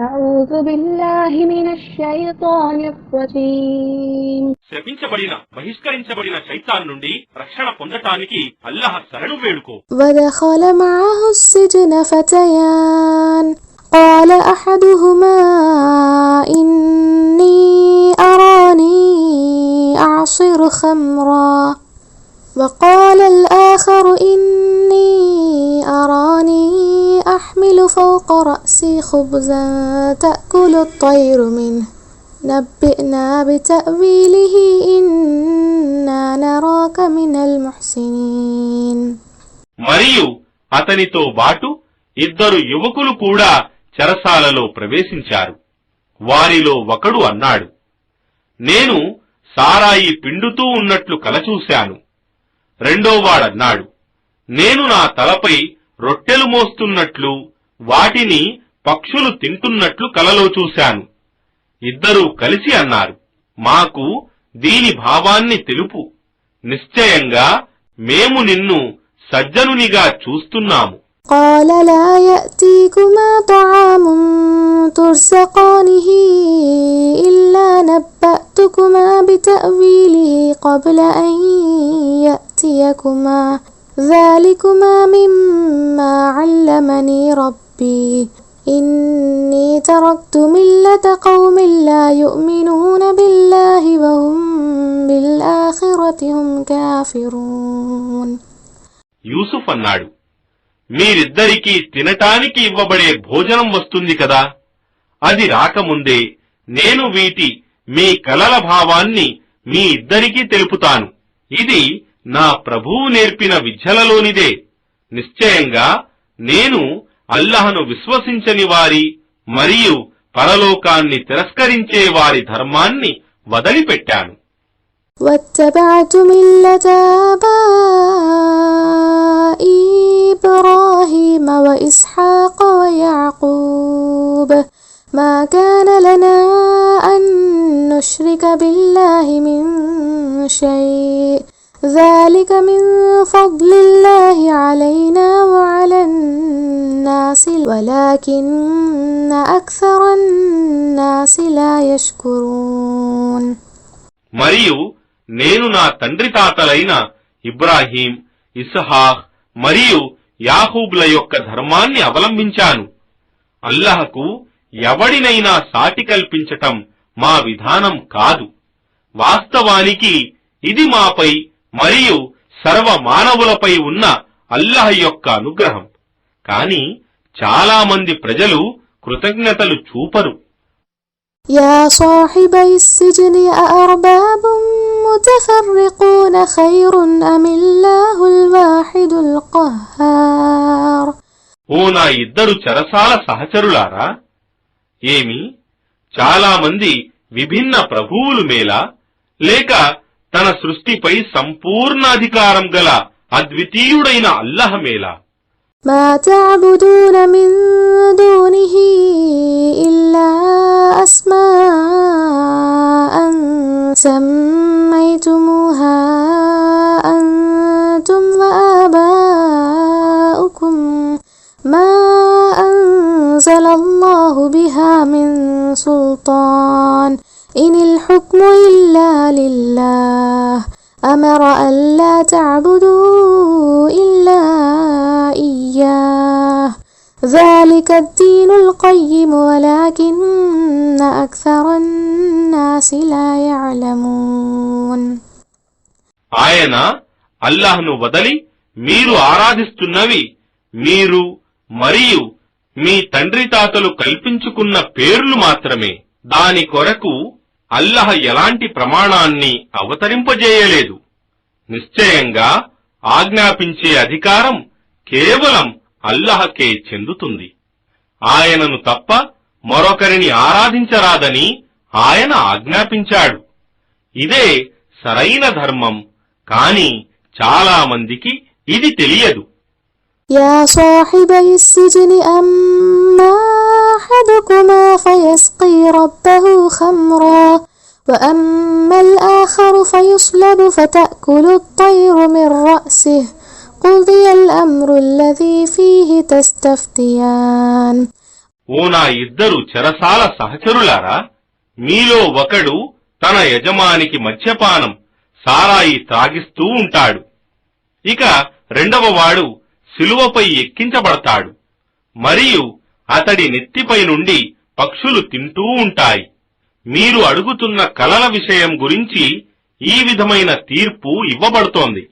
أعوذ بالله من الشيطان الرجيم శపించబడిన బహిష్కరించబడిన శైతాన్ నుండి రక్షణ పొందటానికి అల్లాహ్ శరణు వేడుకో. ودخل معه السجن فتيان قال أحدهما إني أراني أعصر خمرا وقال الآخر إني أراني أحمل فوق رأسي خبزا تأكل الطير منه نبئنا بتأويله إنا نراك من المحسنين. మరియు అతనితో బాటు ఇద్దరు యువకులు కూడా చెరసాలలో ప్రవేశించారు. వారిలో ఒకడు అన్నాడు, నేను సారాయి పిండుతూ ఉన్నట్లు కలచూశాను. రెండోవాడన్నాడు, నేను నా తలపై రొట్టెలు మోస్తున్నట్లు వాటిని పక్షులు తింటున్నట్లు కలలో చూశాను. ఇద్దరూ కలిసి అన్నారు, మాకు దీని భావాన్ని తెలుపు. నిశ్చయంగా మేము నిన్ను సజ్జనునిగా చూస్తున్నాము. قال لا يأتيكما طعام ترزقانه إلا نبأتكما بتأويله قبل أن يأتيكما ذلكما مما علمني ربي إني تركت ملة قوم لا يؤمنون بالله وهم بالآخرة هم كافرون. యూసుఫ్ అన్నాడు, మీరిద్దరికీ తినటానికి ఇవ్వబడే భోజనం వస్తుంది కదా, అది రాకముందే నేను వీటి మీ కలల భావాన్ని మీ ఇద్దరికీ తెలుపుతాను. ఇది నా ప్రభువు నేర్పిన విద్యలలోనిదే. నిశ్చయంగా నేను అల్లాహ్ను విశ్వసించని వారి మరియు పరలోకాన్ని తిరస్కరించే వారి ధర్మాన్ని వదిలిపెట్టాను. واتبعت ملة آبائي إبراهيم وإسحاق ويعقوب ما كان لنا أن نشرك بالله من شيء ذلك من فضل الله علينا وعلى الناس ولكن أكثر الناس لا يشكرون. మరియు నేను నా తండ్రి తాతలైన ఇబ్రాహీం, ఇస్హాక్ మరియు యాకూబుల యొక్క ధర్మాన్ని అవలంబించాను. అల్లాహకు ఎవడినైనా సాటి కల్పించటం మా విధానం కాదు. వాస్తవానికి ఇది మాపై మరియు సర్వ మానవులపై ఉన్న అల్లాహ్ యొక్క అనుగ్రహం. కాని చాలా మంది ప్రజలు కృతజ్ఞతలు చూపరు. يا صاحبي السجن أأرباب متفرقون خير أم الله الواحد القهار. ఓ నా ఇద్దరు చెరసాల సహచరులారా, ఏమి చాలా మంది విభిన్న ప్రభువులు మేలా, లేక తన సృష్టిపై సంపూర్ణాధికారం గల అద్వితీయుడైన అల్లాహ్ మేలా? ما تعبدون من دونه إلا أسماء سميتموها أنتم وآباؤكم ما أنزل الله بها من سلطان إن الحكم إلا لله أمر ألا تعبدوا إلا إياه ذلك الدين القيم ولكن أكثر الناس لا يعلمون. ఆయన అల్లాహ్ను వదలి మీరు ఆరాధిస్తున్నవి మీరు మరియు మీ తండ్రి తాతలు కల్పించుకున్న పేర్లు మాత్రమే. దాని కొరకు అల్లాహ్ ఎలాంటి ప్రమాణాన్ని అవతరింపజేయలేదు. నిశ్చయంగా ఆజ్ఞాపించే అధికారం కేవలం అల్లాహ్కే చెందుతుంది. ఆయనను తప్ప మరొకరిని ఆరాధించరాదని ఆయన ఆజ్ఞాపించాడు. ఇదే సరైన ధర్మం. కాని చాలా మందికి ఇది తెలియదు. يا صاحبي السجن أما أحدكما فيسقي ربه خمرا وأما الآخر فيصلب فتأكل الطير من رأسه قضي الأمر الذي فيه تستفتيان. ఓ నా ఇద్దరు చెరసాల సహచరులారా, మీలో ఒకడు తన యజమానికి మద్యపానం సారాయి త్రాగిస్తూ ఉంటాడు. ఇక రెండవవాడు శిలువపై ఎక్కించబడతాడు, మరియు అతడి నెత్తిపై నుండి పక్షులు తింటూ ఉంటాయి. మీరు అడుగుతున్న కలల విషయం గురించి ఈ విధమైన తీర్పు ఇవ్వబడుతోంది.